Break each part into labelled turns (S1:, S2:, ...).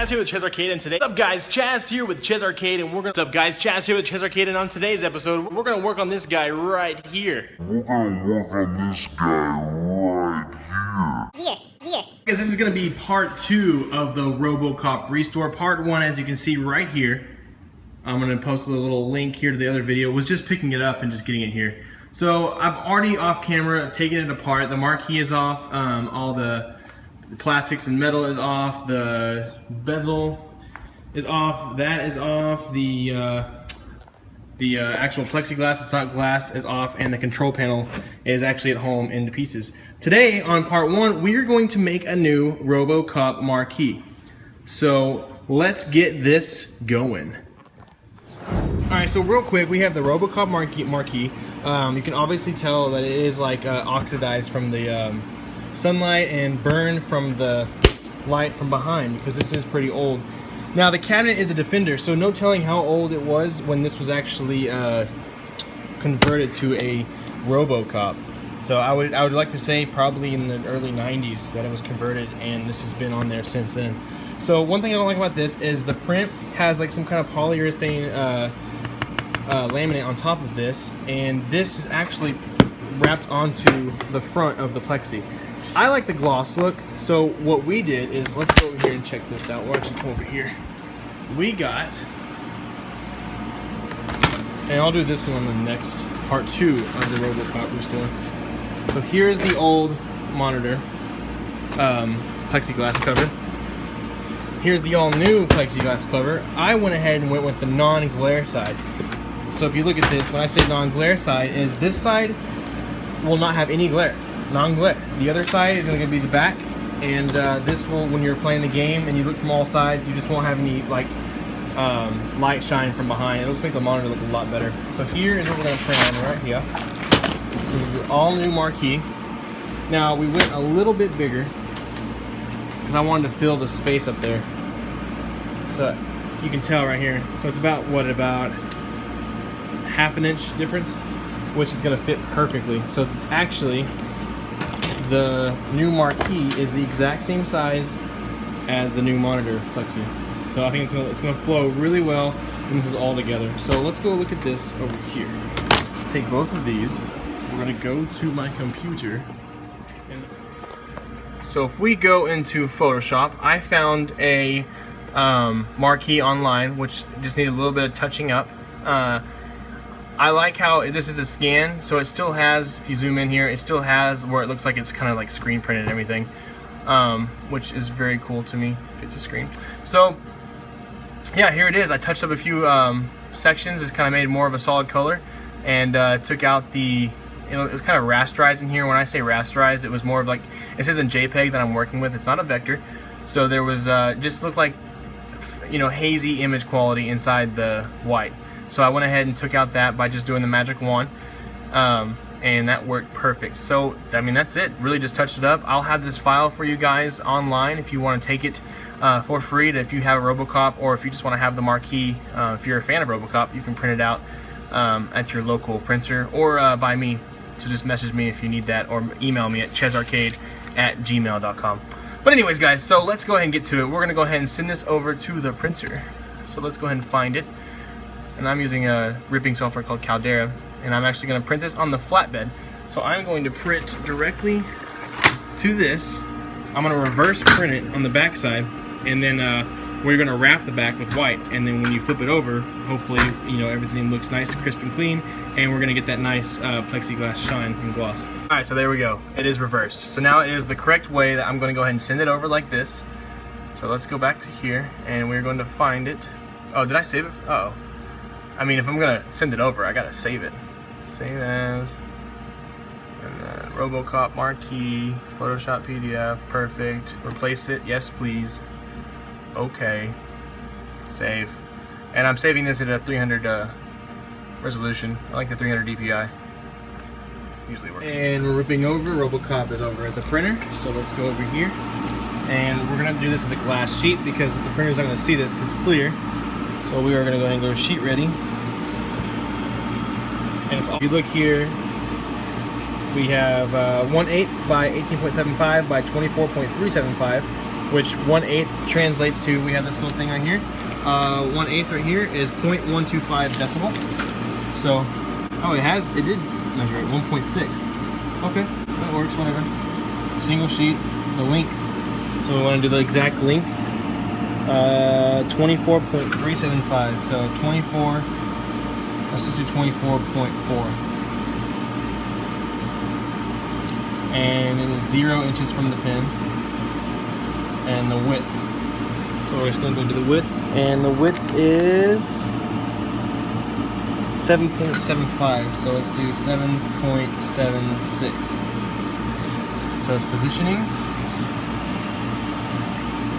S1: Chaz here with ChezArcade, and today, what's up guys, Chaz here with ChezArcade, and what's up guys, Chaz here with ChezArcade, and on today's episode, we're gonna work on this guy right here. Guys, this is gonna be part 2 of the Robocop restore. Part 1, as you can see right here. I'm gonna post a little link here to the other video. Was just picking it up and just getting it here. So I've already off camera taken it apart. The marquee is off, all the plastics and metal is off, the bezel is off, that is off, the actual plexiglass, it's not glass, is off, and the control panel is actually at home into pieces. Today on part 1 we are going to make a new Robocop marquee. So let's get this going. Alright, so real quick, we have the Robocop marquee. You can obviously tell that it is like oxidized from the sunlight and burned from the light from behind, because this is pretty old. Now the cabinet is a Defender, so no telling how old it was when this was actually converted to a Robocop. So I would like to say probably in the early 90s that it was converted, and this has been on there since then. So one thing I don't like about this is the print has like some kind of polyurethane laminate on top of this, and this is actually wrapped onto the front of the plexi. I like the gloss look, so what we did is, let's go over here and check this out. We'll actually come over here. We got, and I'll do this one on the next part 2 of the Robocop restore. So here's the old monitor plexiglass cover. Here's the all new plexiglass cover. I went ahead and went with the non-glare side. So if you look at this, when I say non-glare side, is this side will not have any glare. Non-glare. The other side is going to be the back, and this will, when you're playing the game and you look from all sides, you just won't have any like light shine from behind. It'll just make the monitor look a lot better. So here is what we're going to print on right here. This is the all new marquee. Now we went a little bit bigger because I wanted to fill the space up there. So you can tell right here. So it's about about half an inch difference, which is going to fit perfectly. So actually, the new marquee is the exact same size as the new monitor plexi. So I think it's gonna flow really well when this is all together. So let's go look at this over here. Take both of these. We're gonna go to my computer. So if we go into Photoshop, I found a marquee online, which just needed a little bit of touching up. I like how this is a scan, so it still has, if you zoom in here, it still has where it looks like it's kind of like screen printed and everything, which is very cool to me, fit to screen. So yeah, here it is. I touched up a few sections. It's kind of made more of a solid color, and took out the, it was kind of rasterized in here. When I say rasterized, it was more of like, it says in JPEG that I'm working with, it's not a vector, so there was just looked like, you know, hazy image quality inside the white. So I went ahead and took out that by just doing the magic wand, and that worked perfect. So I mean, that's it. Really just touched it up. I'll have this file for you guys online if you want to take it for free. If you have a Robocop, or if you just want to have the marquee, if you're a fan of Robocop, you can print it out at your local printer, or by me. So just message me if you need that, or email me at chezarcade@gmail.com. But anyways guys, so let's go ahead and get to it. We're gonna go ahead and send this over to the printer. So let's go ahead and find it. And I'm using a ripping software called Caldera, and I'm actually going to print this on the Flatbed. So I'm going to print directly to this. I'm going to reverse print it on the back side, and then we're going to wrap the back with white, and then when you flip it over, hopefully, you know, everything looks nice, crisp and clean, and we're going to get that nice plexiglass shine and gloss. Alright, so there we go. It is reversed. So now it is the correct way that I'm going to go ahead and send it over like this. So let's go back to here, and we're going to find it. Oh, did I save it? Uh-oh. I mean, if I'm gonna send it over, I gotta save it. Save as, and then Robocop marquee, Photoshop PDF, perfect. Replace it, yes please. Okay, save. And I'm saving this at a 300 resolution. I like the 300 DPI. Usually works. And we're ripping over. Robocop is over at the printer, so let's go over here. And we're gonna do this as a glass sheet because the printer's not gonna see this because it's clear. So we are going to go ahead and go sheet ready. And if you look here, we have 1/8 by 18.75 by 24.375. which 1/8 translates to, we have this little thing right here. 1/8 right here is 0.125 decibel. So, oh, it did measure it, 1.6. Okay, that works, whatever. Single sheet, the length. So we want to do the exact length. 24.375. So 24. Let's just do 24.4. And it is 0 inches from the pin. And the width. So we're just going to go to the width. And the width is 7.75. So let's do 7.76. So it's positioning.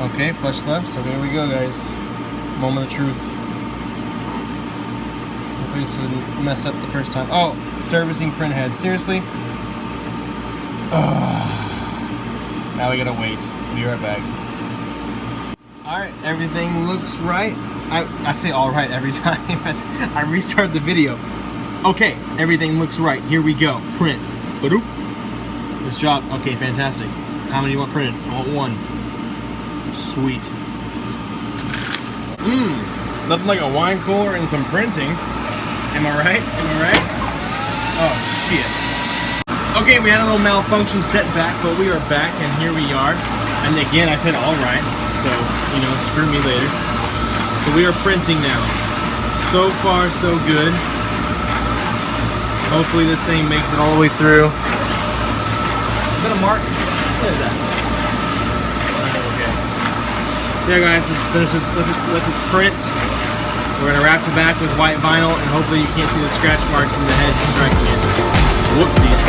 S1: Okay, flush left. So there we go, guys. Moment of truth. Hopefully this didn't mess up the first time. Oh, servicing print head. Seriously? Now we gotta wait. Be right back. Alright, everything looks right. I say alright every time. I restart the video. Okay, everything looks right. Here we go. Print. Ba-doop. This job. Okay, fantastic. How many do you want printed? I want 1. Sweet. Nothing like a wine cooler and some printing. Am I right? Am I right? Oh, shit. Okay, we had a little malfunction setback, but we are back and here we are. And again, I said alright, so, you know, screw me later. So we are printing now. So far, so good. Hopefully this thing makes it all the way through. Is that a mark? What is that? Okay. So yeah, guys, let's finish this. Let this print. We're gonna wrap the back with white vinyl, and hopefully you can't see the scratch marks in the head striking it. Whoopsies.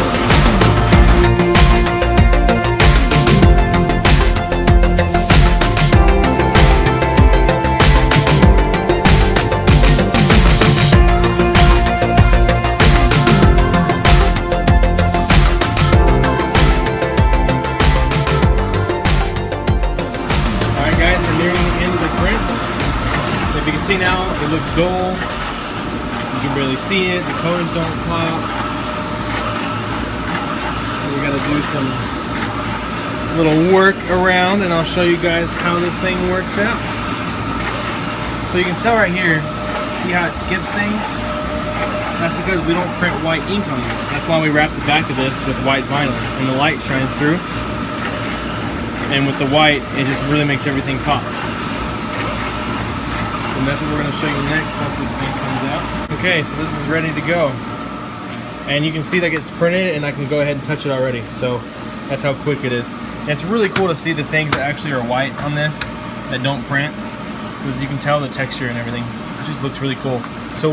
S1: If you can see now, it looks dull. You can barely see it. The colors don't pop. So we got to do some little work around, and I'll show you guys how this thing works out. So you can tell right here, see how it skips things? That's because we don't print white ink on this. That's why we wrap the back of this with white vinyl, and the light shines through. And with the white, it just really makes everything pop. And that's what we're going to show you next once this thing comes out. Okay, so this is ready to go. And you can see that gets printed, and I can go ahead and touch it already. So that's how quick it is. And it's really cool to see the things that actually are white on this that don't print. Because you can tell the texture and everything. It just looks really cool. So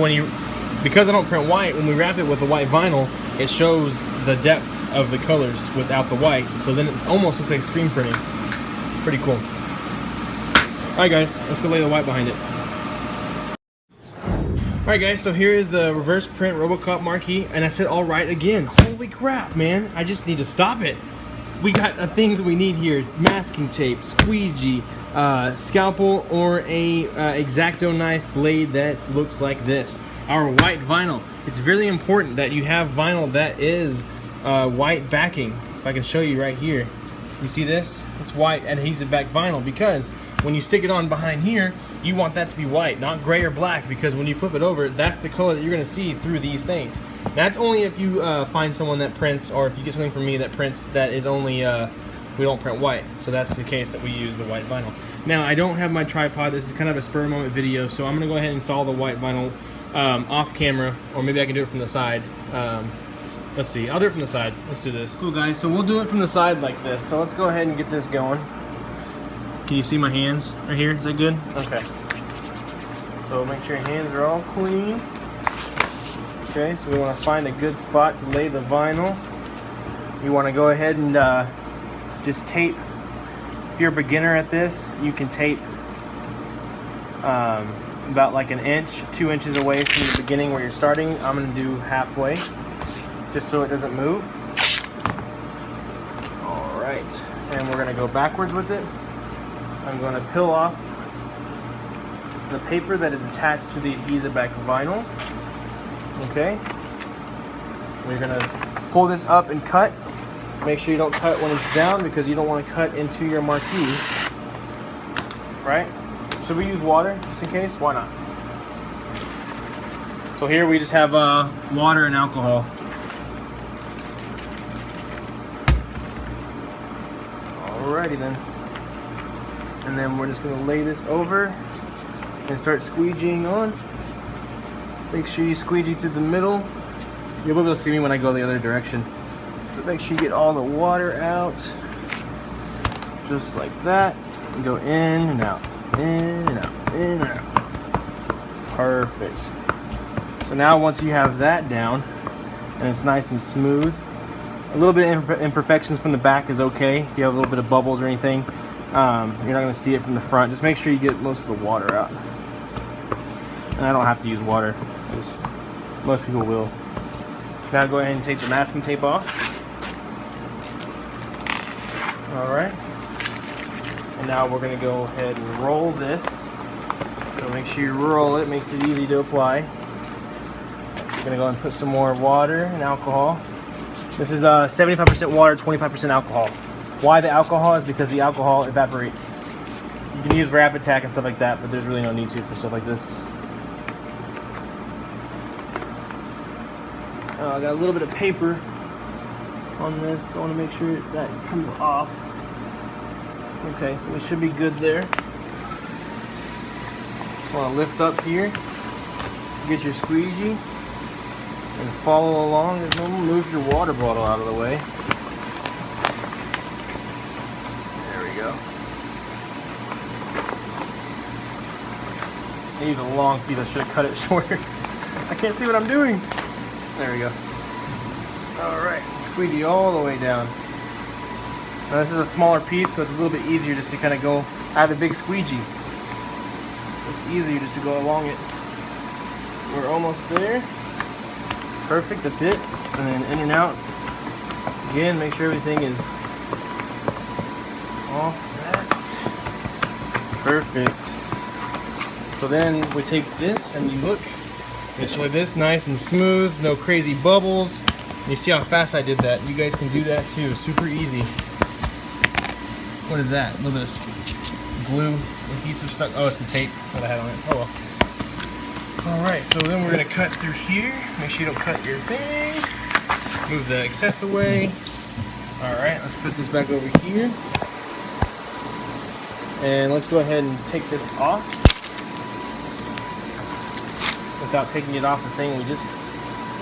S1: because I don't print white, when we wrap it with the white vinyl, it shows the depth of the colors without the white. So then it almost looks like screen printing. It's pretty cool. Alright guys, let's go lay the white behind it. Alright guys, so here is the reverse print Robocop marquee, and I said alright again. Holy crap, man. I just need to stop it. We got things we need here. Masking tape, squeegee, scalpel, or a X-Acto knife blade that looks like this. Our white vinyl. It's really important that you have vinyl that is white backing. If I can show you right here. You see this? It's white adhesive back vinyl, because when you stick it on behind here, you want that to be white, not gray or black, because when you flip it over, that's the color that you're going to see through these things. That's only if you find someone that prints, or if you get something from me that prints that is only, we don't print white. So that's the case that we use the white vinyl. Now, I don't have my tripod. This is kind of a spur moment video, so I'm going to go ahead and install the white vinyl off camera, or maybe I can do it from the side. Let's see, I'll do it from the side. Let's do this. Cool guys, so we'll do it from the side like this. So let's go ahead and get this going. Can you see my hands right here? Is that good? Okay. So make sure your hands are all clean. Okay, so we want to find a good spot to lay the vinyl. You want to go ahead and just tape. If you're a beginner at this, you can tape about like an inch, 2 inches away from the beginning where you're starting. I'm going to do halfway, just so it doesn't move. Alright, and we're going to go backwards with it. I'm going to peel off the paper that is attached to the adhesive back vinyl. Okay. We're going to pull this up and cut. Make sure you don't cut when it's down, because you don't want to cut into your marquee. right? Should we use water just in case? Why not? So here we just have water and alcohol. Alrighty then. And then we're just gonna lay this over and start squeegeeing on. Make sure you squeegee through the middle. You'll be able to see me when I go the other direction. But make sure you get all the water out. Just like that. And go in and out, in and out, in and out. Perfect. So now once you have that down, and it's nice and smooth, a little bit of imperfections from the back is okay. If you have a little bit of bubbles or anything, you're not going to see it from the front. Just make sure you get most of the water out. And I don't have to use water, just most people will. Now go ahead and take the masking tape off. Alright. And now we're going to go ahead and roll this. So make sure you roll it, makes it easy to apply. We're going to go and put some more water and alcohol. This is 75% water, 25% alcohol. Why the alcohol is because the alcohol evaporates. You can use Rapid Tack and stuff like that, but there's really no need to for stuff like this. I got a little bit of paper on this. I want to make sure that comes off. Okay, so we should be good there. Just want to lift up here, get your squeegee, and follow along as normal. Move your water bottle out of the way. There we go. I use a long piece. I should have cut it shorter. I can't see what I'm doing. There we go. Alright, squeegee all the way down. Now this is a smaller piece, so it's a little bit easier just to kind of go. I have a big squeegee. It's easier just to go along it. We're almost there. Perfect, that's it. And then in and out. Again, make sure everything is off that. Perfect. So then we take this and you look. It's like this, nice and smooth, no crazy bubbles. You see how fast I did that. You guys can do that too, super easy. What is that? A little bit of glue, adhesive stuck. Oh, it's the tape that I had on it. Oh well. Alright, so then we're gonna cut through here. Make sure you don't cut your thing. Move the excess away. Alright, let's put this back over here. And let's go ahead and take this off. Without taking it off the thing we just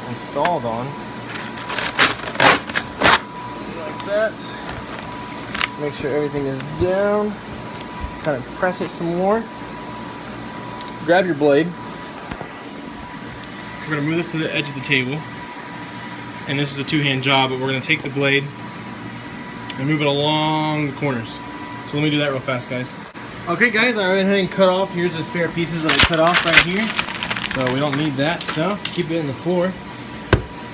S1: installed on. Like that. Make sure everything is down. Kind of press it some more. Grab your blade. We're going to move this to the edge of the table. And this is a two-hand job, but we're going to take the blade and move it along the corners. So let me do that real fast, guys. Okay guys, I went ahead and cut off. Here's the spare pieces that I cut off right here. So we don't need that stuff. Keep it in the floor.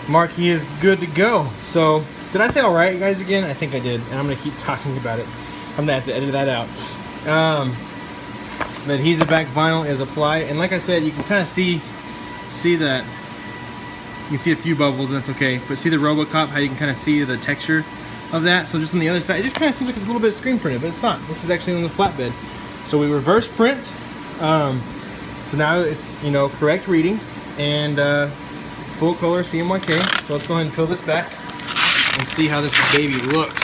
S1: Marquee is good to go. So did I say all right, guys? Again, I think I did, and I'm gonna keep talking about it. I'm gonna have to edit that out. The adhesive back vinyl is applied, and like I said, you can kind of see that. You can see a few bubbles, and that's okay. But see the Robocop, how you can kind of see the texture of that. So just on the other side, it just kind of seems like it's a little bit screen printed, but it's not. This is actually on the flatbed. So we reverse print. So now it's, you know, correct reading and full color CMYK. So let's go ahead and peel this back and see how this baby looks.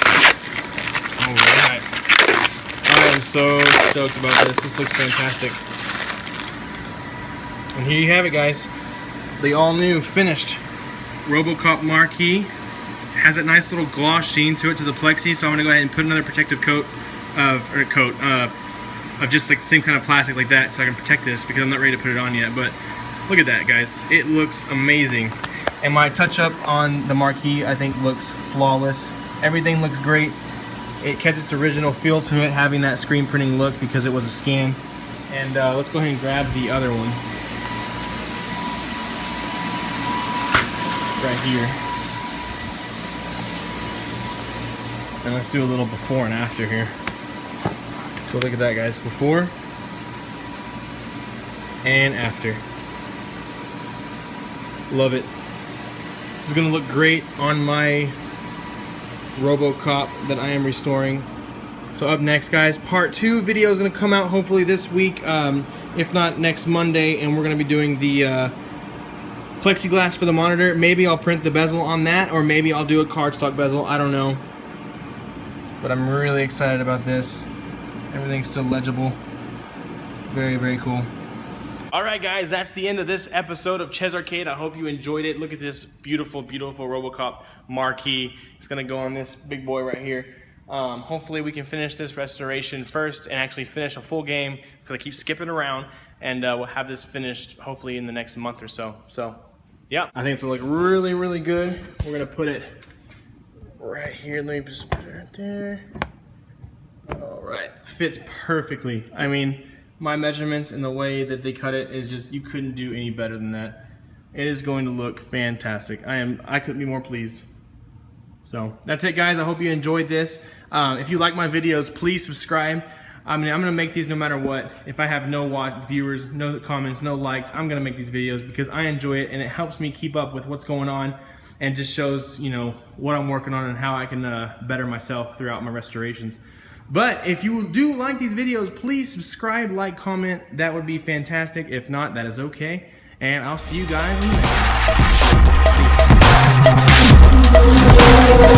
S1: Alright. I am so stoked about this. This looks fantastic. And here you have it, guys. The all new finished Robocop marquee. Has that nice little gloss sheen to it, to the plexi. So I'm going to go ahead and put another protective coat of just like the same kind of plastic like that, so I can protect this because I'm not ready to put it on yet. But look at that, guys. It looks amazing. And my touch up on the marquee, I think, looks flawless. Everything looks great. It kept its original feel to it, having that screen printing look because it was a scan. And let's go ahead and grab the other one right here. And let's do a little before and after here. So look at that, guys, before and after. Love it. This is gonna look great on my Robocop that I am restoring. So up next, guys, part 2 video is going to come out hopefully this week, if not next Monday, and we're going to be doing the plexiglass for the monitor. Maybe I'll print the bezel on that, or maybe I'll do a cardstock bezel. I don't know. But I'm really excited about this. Everything's still legible. Very, very cool. Alright guys, that's the end of this episode of ChezArcade. I hope you enjoyed it. Look at this beautiful, beautiful Robocop marquee. It's going to go on this big boy right here. Hopefully we can finish this restoration first and actually finish a full game, because I keep skipping around, and we'll have this finished hopefully in the next month or so. So yeah, I think it's going to look really, really good. We're going to put it right here. Let me just put it right there. Alright, fits perfectly. I mean, my measurements and the way that they cut it is just, you couldn't do any better than that. It is going to look fantastic. I couldn't be more pleased. So that's it, guys. I hope you enjoyed this. If you like my videos, please subscribe. I mean, I'm gonna make these no matter what. If I have no viewers, no comments, no likes, I'm gonna make these videos because I enjoy it and it helps me keep up with what's going on, and just shows, you know, what I'm working on and how I can better myself throughout my restorations. But if you do like these videos, please subscribe, like, comment. That would be fantastic. If not, that is okay. And I'll see you guys in the next one.